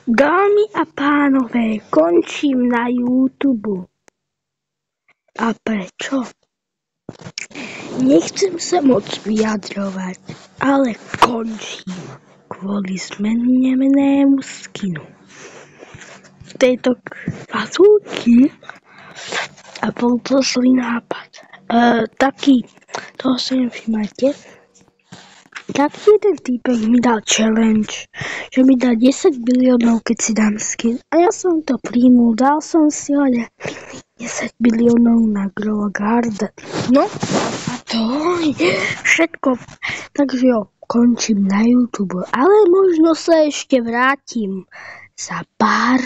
Dámy a pánové, končím na YouTube. A prečo? Nechcem sa moc vyjadrovať, ale končím kvôli zmenenému skinu tejto fasulky. A bol to zlý nápad. Toho si nevšimajte. Taký jeden týpek mi dal challenge, že mi dá 10 biliónov, keď si dám skin. A ja som to príjmul, dal som si ho 10 biliónov na Grow Garden. No a to je všetko. Takže končím na YouTube, ale možno sa ešte vrátim za pár